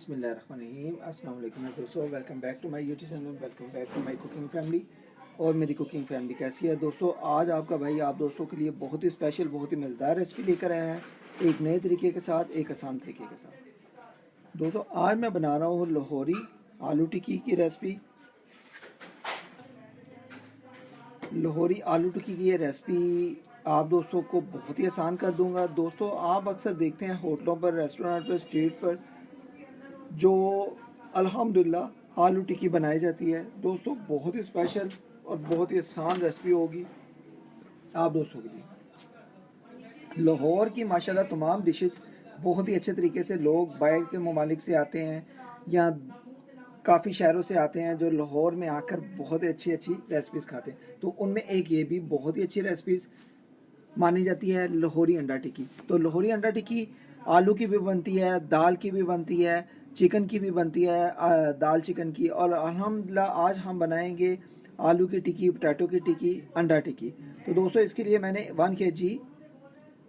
बिस्मिल्लाहिर्रहमानिर्रहीम। अस्सलाम वालेकुम दोस्तों, welcome back to my YouTube channel, welcome back to my cooking family. और मेरी कुकिंग फैमिली कैसी है दोस्तों? आज आपका भाई आप दोस्तों के लिए बहुत ही स्पेशल, बहुत ही मज़ेदार रेसिपी लेकर आया है, एक नए तरीके के साथ, एक आसान तरीके के साथ। दोस्तों आज मैं बना रहा हूँ लाहौरी आलू टिक्की की रेसिपी। लाहौरी आलू टिक्की की ये रेसिपी आप दोस्तों को बहुत ही आसान कर दूंगा। दोस्तों आप अक्सर देखते हैं होटलों पर, रेस्टोरेंट पर, स्ट्रीट पर जो अल्हम्दुलिल्लाह आलू टिक्की बनाई जाती है। दोस्तों बहुत ही स्पेशल और बहुत ही आसान रेसिपी होगी आप दोस्तों के लिए। लाहौर की माशाल्लाह तमाम डिशेस बहुत ही अच्छे तरीके से लोग बाहर के ममालिक से आते हैं या काफ़ी शहरों से आते हैं जो लाहौर में आकर बहुत ही अच्छी अच्छी रेसिपीज़ खाते हैं। तो उनमें एक ये भी बहुत ही अच्छी रेसिपीज़ मानी जाती है लाहौरी अंडा टिक्की। तो लाहौरी अंडा टिक्की आलू की भी बनती है, दाल की भी बनती है, चिकन की भी बनती है, दाल चिकन की। और अल्हम्दुलिल्लाह आज हम बनाएंगे आलू की टिक्की, पोटैटो की टिक्की, अंडा टिक्की। तो दोस्तों इसके लिए मैंने 1 kg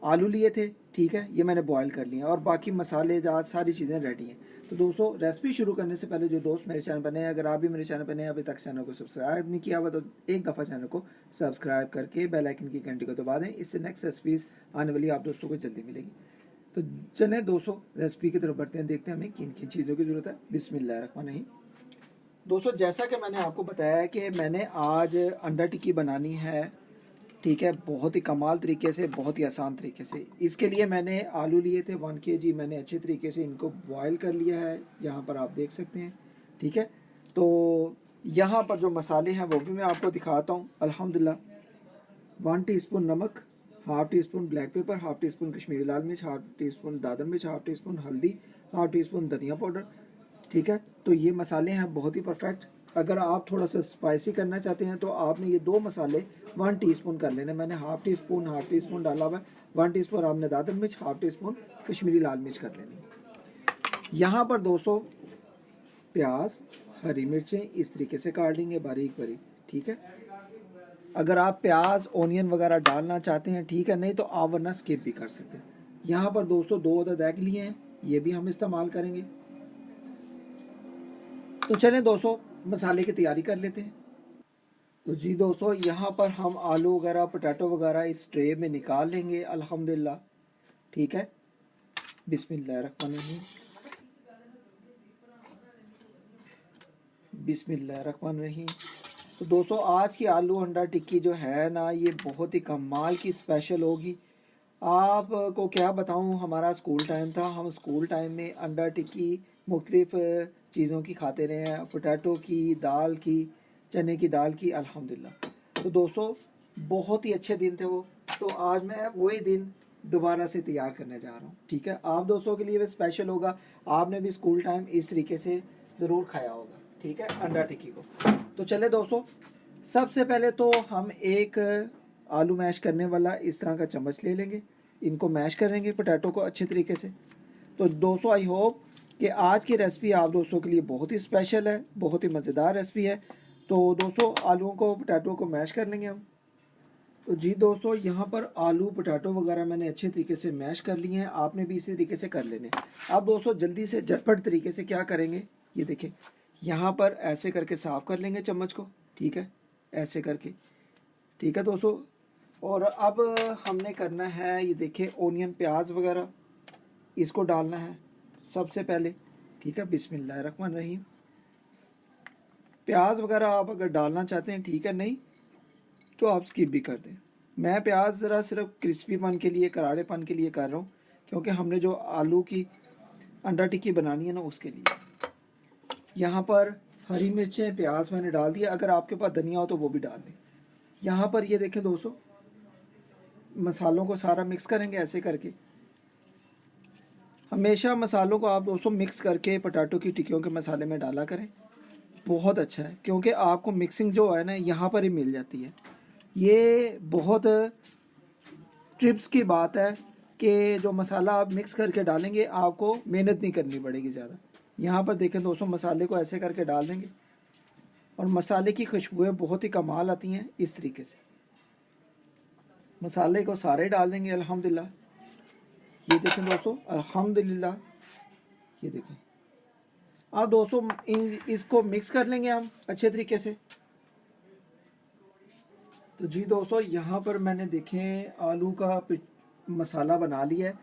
आलू लिए थे, ठीक है, ये मैंने बॉईल कर लिए और बाकी मसाले जात सारी चीज़ें रेडी हैं। तो दोस्तों रेसिपी शुरू करने से पहले जो दोस्त मेरे चैनल पर नए हैं, अगर आप भी मेरे चैनल पर नए अभी तक चैनल को सब्सक्राइब नहीं किया हुआ तो एक दफ़ा चैनल को सब्सक्राइब करके बेल आइकन की घंटी को दबा दें। इससे नेक्स्ट रेसिपीज़ आने वाली आप दोस्तों को जल्दी मिलेगी। तो चलें दोस्तों रेसिपी की तरफ बढ़ते हैं, देखते हैं हमें किन किन चीज़ों की ज़रूरत है। बिस्मिल्लाहिर्रहमानिर्रहीम। दोस्तों जैसा कि मैंने आपको बताया है कि मैंने आज अंडा टिक्की बनानी है, ठीक है, बहुत ही कमाल तरीके से, बहुत ही आसान तरीके से। इसके लिए मैंने आलू लिए थे 1 kg, मैंने अच्छे तरीके से इनको बॉयल कर लिया है, यहाँ पर आप देख सकते हैं, ठीक है। तो यहाँ पर जो मसाले हैं वो भी मैं आपको दिखाता हूँ। अल्हम्दुलिल्लाह 1 टीस्पून नमक, half teaspoon black pepper, half teaspoon Kashmiri लाल मिर्च, हाफ़ टी स्पून दादर मिर्च, हाफ़ टी स्पून हल्दी, हाफ़ टी स्पून धनिया पाउडर, ठीक है। तो ये मसाले हैं बहुत ही परफेक्ट। अगर आप थोड़ा सा स्पाइसी करना चाहते हैं तो आपने ये 2 मसाले 1 टीस्पून कर लेने। मैंने हाफ़ टी स्पून डाला हुआ है। 1 टीस्पून आपने दादर मिर्च, हाफ़ टी स्पून कश्मीरी लाल मिर्च कर लेनी। यहाँ पर 200 प्याज, हरी मिर्चें इस तरीके से काट लेंगे बारीक बारीक, ठीक है। अगर आप प्याज ओनियन वगैरह डालना चाहते हैं, ठीक है, नहीं तो आप वरना स्किप भी कर सकते हैं। यहाँ पर दोस्तों 2 अदद एग लिए हैं, ये भी हम इस्तेमाल करेंगे। तो चलें दोस्तों मसाले की तैयारी कर लेते हैं। तो जी दोस्तों यहाँ पर हम आलू वगैरह, पोटैटो वगैरह इस ट्रे में निकाल लेंगे अल्हम्दुलिल्लाह, ठीक है। बिस्मिल्लाहिर्रहमानिर्रहीम, बिस्मिल्लाहिर्रहमानिर्रहीम। तो दोस्तों आज की आलू अंडा टिक्की जो है ना, ये बहुत ही कमाल की स्पेशल होगी। आपको क्या बताऊं, हमारा स्कूल टाइम था, हम स्कूल टाइम में अंडा टिक्की मुख्तलिफ चीज़ों की खाते रहे हैं, पोटैटो की, दाल की, चने की दाल की, अल्हम्दुलिल्लाह। तो दोस्तों बहुत ही अच्छे दिन थे वो। तो आज मैं वही दिन दोबारा से तैयार करने जा रहा हूँ, ठीक है। आप दोस्तों के लिए भी स्पेशल होगा, आपने भी स्कूल टाइम इस तरीके से ज़रूर खाया होगा, ठीक है, अंडा टिक्की को। तो चले दोस्तों सबसे पहले तो हम एक आलू मैश करने वाला इस तरह का चम्मच ले लेंगे, इनको मैश करेंगे पोटैटो को अच्छे तरीके से। तो दोस्तों आई होप कि आज की रेसिपी आप दोस्तों के लिए बहुत ही स्पेशल है, बहुत ही मज़ेदार रेसिपी है। तो दोस्तों आलूओं को, पोटैटो को मैश कर लेंगे हम। तो जी दोस्तों यहाँ पर आलू पोटैटो वगैरह मैंने अच्छे तरीके से मैश कर लिए हैं, आपने भी इसी तरीके से कर लेने। अब दोस्तों जल्दी से झटपट तरीके से क्या करेंगे, ये देखें, यहाँ पर ऐसे करके साफ़ कर लेंगे चम्मच को, ठीक है, ऐसे करके, ठीक है दोस्तों। और अब हमने करना है, ये देखें, ओनियन, प्याज वगैरह इसको डालना है सबसे पहले, ठीक है। बिस्मिल्लाहिर्रहमानिर्रहीम। प्याज वगैरह आप अगर डालना चाहते हैं ठीक है, नहीं तो आप स्किप भी कर दें। मैं प्याज ज़रा सिर्फ क्रिस्पीपन के लिए, करारेपन के लिए कर रहा हूँ, क्योंकि हमने जो आलू की अंडा टिक्की बनानी है ना उसके लिए। यहाँ पर हरी मिर्चें, प्याज मैंने डाल दिया, अगर आपके पास धनिया हो तो वो भी डाल लें। यहाँ पर ये देखें दोस्तों, मसालों को सारा मिक्स करेंगे ऐसे करके। हमेशा मसालों को आप दोस्तों मिक्स करके पोटैटो की टिक्कियों के मसाले में डाला करें, बहुत अच्छा है, क्योंकि आपको मिक्सिंग जो है ना यहाँ पर ही मिल जाती है। ये बहुत ट्रिप्स की बात है कि जो मसाला आप मिक्स करके डालेंगे आपको मेहनत नहीं करनी पड़ेगी ज़्यादा। यहाँ पर देखें दोस्तों मसाले को ऐसे करके डाल देंगे और मसाले की खुशबुएं बहुत ही कमाल आती हैं। इस तरीके से मसाले को सारे डाल देंगे अल्हम्दुलिल्लाह। ये देखें दोस्तों, अल्हम्दुलिल्लाह, ये देखें अब दोस्तों इसको मिक्स कर लेंगे हम अच्छे तरीके से। तो जी दोस्तों यहाँ पर मैंने देखें आलू का मसाला बना लिया है।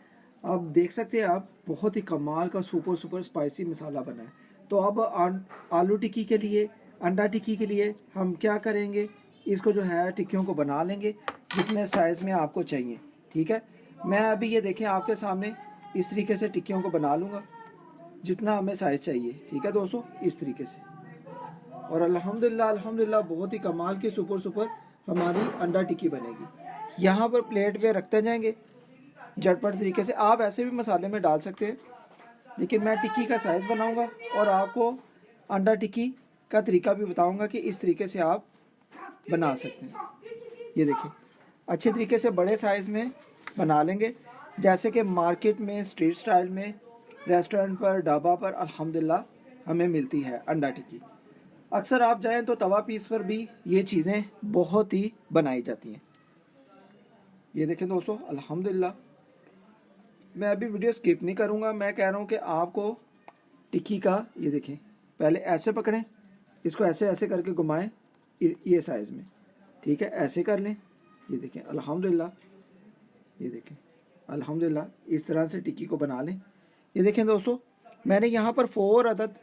अब देख सकते हैं आप बहुत ही कमाल का सुपर सुपर स्पाइसी मसाला बना है। तो अब आलू टिक्की के लिए, अंडा टिक्की के लिए हम क्या करेंगे, इसको जो है टिक्कियों को बना लेंगे जितने साइज़ में आपको चाहिए। ठीक है, मैं अभी ये देखें आपके सामने इस तरीके से टिक्कियों को बना लूँगा जितना हमें साइज़ चाहिए। ठीक है दोस्तों, इस तरीके से। और अल्हम्दुलिल्लाह अल्हम्दुलिल्लाह बहुत ही कमाल की सुपर सुपर हमारी अंडा टिक्की बनेगी। यहाँ पर प्लेट पे रखते जाएंगे झटपट तरीके से। आप ऐसे भी मसाले में डाल सकते हैं, लेकिन मैं टिक्की का साइज़ बनाऊंगा और आपको अंडा टिक्की का तरीका भी बताऊंगा कि इस तरीके से आप बना सकते हैं। ये देखिए अच्छे तरीके से बड़े साइज़ में बना लेंगे, जैसे कि मार्केट में, स्ट्रीट स्टाइल में, रेस्टोरेंट पर, ढाबा पर अल्हम्दुलिल्लाह हमें मिलती है अंडा टिक्की। अक्सर आप जाएं तो तवा पीस पर भी ये चीज़ें बहुत ही बनाई जाती हैं। ये देखें दोस्तों अल्हम्दुलिल्लाह, मैं अभी वीडियो स्किप नहीं करूँगा। मैं कह रहा हूँ कि आपको टिक्की का, ये देखें पहले ऐसे पकड़ें, इसको ऐसे ऐसे करके घुमाएं ये साइज़ में। ठीक है, ऐसे कर लें। ये देखें अल्हम्दुलिल्लाह, ये देखें अल्हम्दुलिल्लाह इस तरह से टिक्की को बना लें। ये देखें दोस्तों मैंने यहाँ पर 4 अदद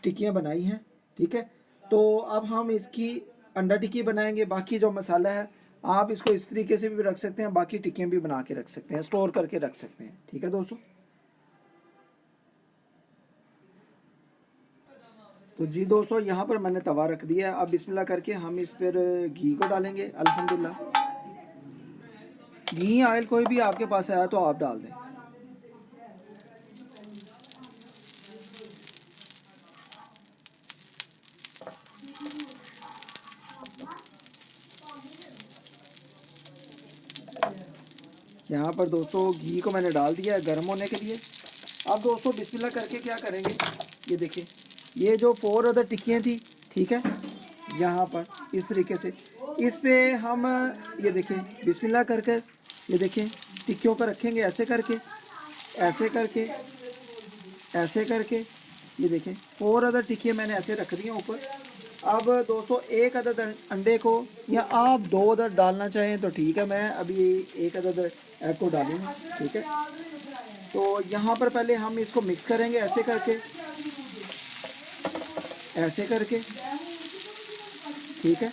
टिक्कियाँ बनाई हैं। ठीक है, तो अब हम इसकी अंडा टिक्की बनाएंगे। बाकी जो मसाला है आप इसको इस तरीके से भी रख सकते हैं, बाकी टिक्कियाँ भी बना के रख सकते हैं, स्टोर करके रख सकते हैं। ठीक है दोस्तों, तो जी दोस्तों यहाँ पर मैंने तवा रख दिया है। अब बिस्मिल्लाह करके हम इस पर घी को डालेंगे। अल्हम्दुलिल्लाह घी ऑयल कोई भी आपके पास आया तो आप डाल दें। यहाँ पर दोस्तों घी को मैंने डाल दिया है गर्म होने के लिए। अब दोस्तों बिस्मिल्लाह करके क्या करेंगे, ये देखिए ये जो 4 अदर टिक्कियाँ थी, ठीक है, यहाँ पर इस तरीके से इस पे हम ये देखें बिस्मिल्लाह करके, ये देखें टिक्कियों को रखेंगे ऐसे करके, ऐसे करके, ऐसे करके। ये देखें 4 अदर टिक्कियाँ मैंने ऐसे रख दी हैं ऊपर। अब दोस्तों एक अदद अंडे को, या आप 2 अदद डालना चाहें तो ठीक है, मैं अभी एक अदद एग को डालूँगा। ठीक है, तो यहाँ पर पहले हम इसको मिक्स करेंगे ऐसे करके, ऐसे करके। ठीक है,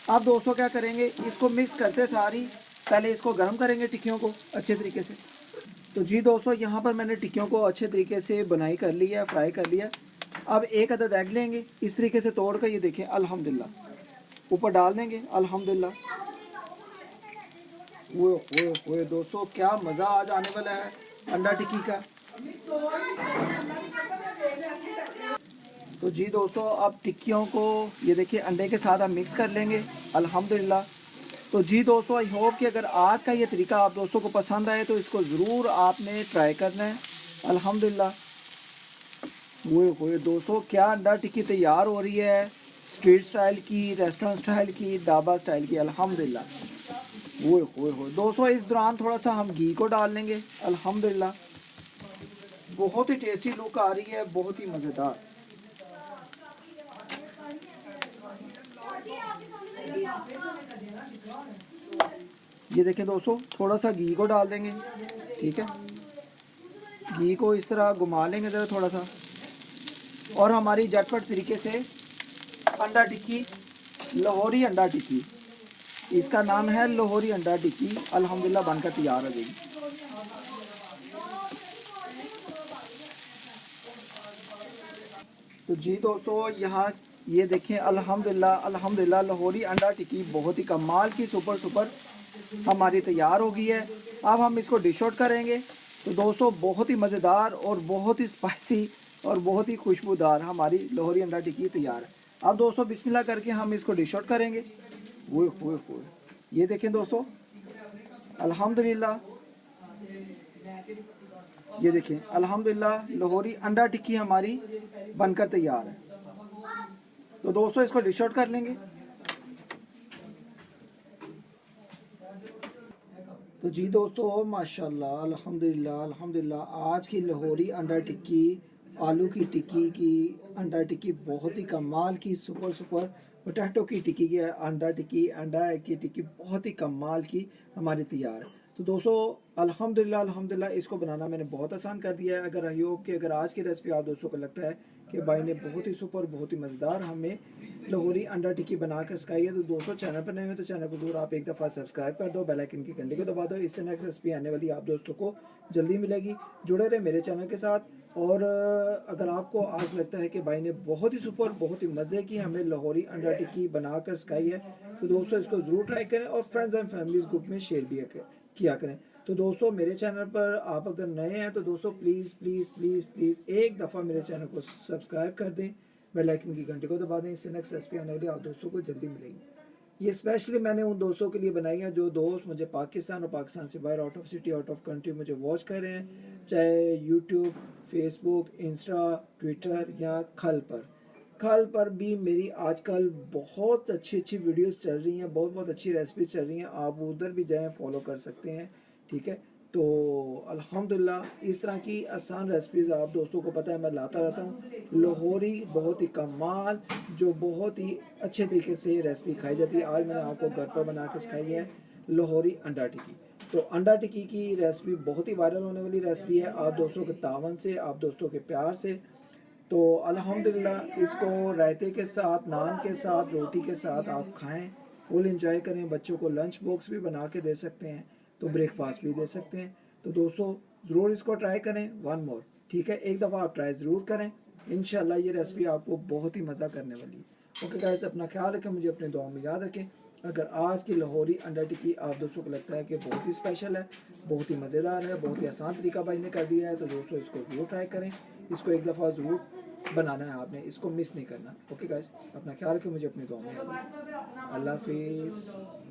अब दोस्तों क्या करेंगे, इसको मिक्स करते सारी पहले इसको गर्म करेंगे टिक्कियों को अच्छे तरीके से। तो जी दोस्तों यहाँ पर मैंने टिक्कियों को अच्छे तरीके से बनाई कर लिया, फ्राई कर लिया। अब एक अदद एग लेंगे इस तरीके से तोड़ कर, ये देखें अल्हम्दुलिल्लाह ऊपर डाल देंगे। अल्हम्दुलिल्लाह वो दोस्तों क्या मज़ा आज आने वाला है अंडा टिक्की का। तो जी दोस्तों अब टिक्कियों को ये देखिए अंडे के साथ हम मिक्स कर लेंगे अल्हम्दुलिल्लाह। तो जी दोस्तों आई होप कि अगर आज का ये तरीका आप दोस्तों को पसंद आए तो इसको ज़रूर आपने ट्राई करना है। अल्हम्दुलिल्लाह वो दोस्तों क्या अंडा टिक्की तैयार हो रही है, स्ट्रीट स्टाइल की, रेस्टोरेंट स्टाइल की, ढाबा स्टाइल की। अल्हम्दुलिल्लाह वो दोस्तों इस दौरान थोड़ा सा हम घी को डाल लेंगे। अल्हम्दुलिल्लाह बहुत ही टेस्टी लुक आ रही है, बहुत ही मज़ेदार। ये देखें दोस्तों थोड़ा सा घी को डाल देंगे। ठीक है, घी को इस तरह घुमा लेंगे ज़रा थोड़ा सा, और हमारी झटपट तरीके से अंडा टिक्की, लाहौरी अंडा टिक्की, इसका नाम है लाहौरी अंडा टिक्की, अल्हम्दुलिल्लाह बनकर तैयार हो जाएगी। तो जी दोस्तों यहाँ ये देखें अल्हम्दुलिल्लाह अल्हम्दुलिल्लाह लाहौरी अंडा टिक्की बहुत ही कमाल की सुपर सुपर हमारी तैयार हो गई है। अब हम इसको डिश आउट करेंगे। तो दोस्तों बहुत ही मज़ेदार और बहुत ही स्पाइसी और बहुत ही खुशबूदार हमारी लाहौरी अंडा टिक्की तैयार है। अब दोस्तों बिस्मिल्लाह करके हम इसको डिश आउट करेंगे। वो ये देखें दोस्तों अल्हम्दुलिल्लाह, ये देखें अल्हम्दुलिल्लाह लाहौरी अंडा टिक्की हमारी बनकर तैयार है। तो दोस्तों इसको डिश आउट कर लेंगे। तो जी दोस्तों माशाल्लाह अल्हम्दुलिल्लाह अल्हम्दुलिल्लाह आज की लाहौरी अंडा टिक्की आलू की टिक्की की, अंडा टिक्की बहुत ही कमाल की, सुपर सुपर पोटैटो की टिक्की की, अंडा टिक्की, अंडा की टिक्की बहुत ही कमाल की हमारी तैयार है। तो दोस्तों अल्हम्दुलिल्लाह अल्हम्दुलिल्लाह इसको बनाना मैंने बहुत आसान कर दिया है। अगर आई होप कि अगर आज की रेसिपी आप दोस्तों को लगता है कि भाई ने बहुत ही सुपर बहुत ही मज़ेदार हमें लाहौरी अंडा टिक्की बनाकर सिखाई है, तो दोस्तों चैनल पर नए हो तो चैनल को जरूर आप एक दफ़ा सब्सक्राइब कर दो, बेल आइकन की घंटी को दबा दो। इससे नेक्स्ट रेसिपी आने वाली आप दोस्तों को जल्दी मिलेगी। जुड़े रहे मेरे चैनल के साथ। और अगर आपको आज लगता है कि भाई ने बहुत ही सुपर बहुत ही मज़े की हमें लाहौरी अंडा टिक्की बनाकर सिखाई है, तो दोस्तों इसको ज़रूर ट्राई करें और फ्रेंड्स एंड फैमिलीज ग्रुप में शेयर भी किया करें। तो दोस्तों मेरे चैनल पर आप अगर नए हैं तो दोस्तों प्लीज़ प्लीज़ प्लीज़ प्लीज़ एक दफ़ा मेरे चैनल को सब्सक्राइब कर दें, बेल आइकन की घंटी को दबा दें। इससे नेक्स्ट रेसिपी आने वाली आप दोस्तों को जल्दी मिलेगी। ये स्पेशली मैंने उन दोस्तों के लिए बनाई है जो दोस्त मुझे पाकिस्तान और पाकिस्तान से बाहर out of city out of country मुझे वॉच कर रहे हैं, चाहे यूट्यूब, फेसबुक, इंस्टा, ट्विटर या खल पर भी मेरी आजकल बहुत अच्छी अच्छी वीडियोस चल रही हैं, बहुत बहुत अच्छी रेसिपीज चल रही हैं। आप उधर भी जाएं, फॉलो कर सकते हैं, ठीक है। तो अल्हम्दुलिल्लाह इस तरह की आसान रेसिपीज़ आप दोस्तों को पता है मैं लाता रहता हूँ। लाहौरी बहुत ही कमाल जो बहुत ही अच्छे तरीके से रेसिपी खाई जाती है, आज मैंने आपको घर पर बना के सिखाई है लाहौरी अंडा टिक्की। तो अंडा टिक्की की रेसिपी बहुत ही वायरल होने वाली रेसिपी है, आप दोस्तों के तावन से, आप दोस्तों के प्यार से। तो अल्हम्दुलिल्लाह इसको रायते के साथ, नान के साथ, रोटी के साथ आप खाएं, फुल इंजॉय करें। बच्चों को लंच बॉक्स भी बना के दे सकते हैं, तो ब्रेकफास्ट भी दे सकते हैं। तो दोस्तों ज़रूर इसको ट्राई करें, वन मोर, ठीक है, एक दफ़ा आप ट्राई ज़रूर करें। इंशाल्लाह ये रेसिपी आपको बहुत ही मज़ा करने वाली है। ओके गाइस, अपना ख्याल रखें, मुझे अपने दुआ में याद रखें। अगर आज की लाहौरी अंडा टिक्की आप दोस्तों को लगता है कि बहुत ही स्पेशल है, बहुत ही मज़ेदार है, बहुत ही आसान तरीका भाई ने कर दिया है, तो दोस्तों इसको ज़रूर ट्राई करें। इसको एक दफ़ा ज़रूर बनाना है आपने, इसको मिस नहीं करना। ओके गाइस, अपना ख्याल रखें, मुझे अपनी दुआ में याद रखें। अल्लाह हाफिज़।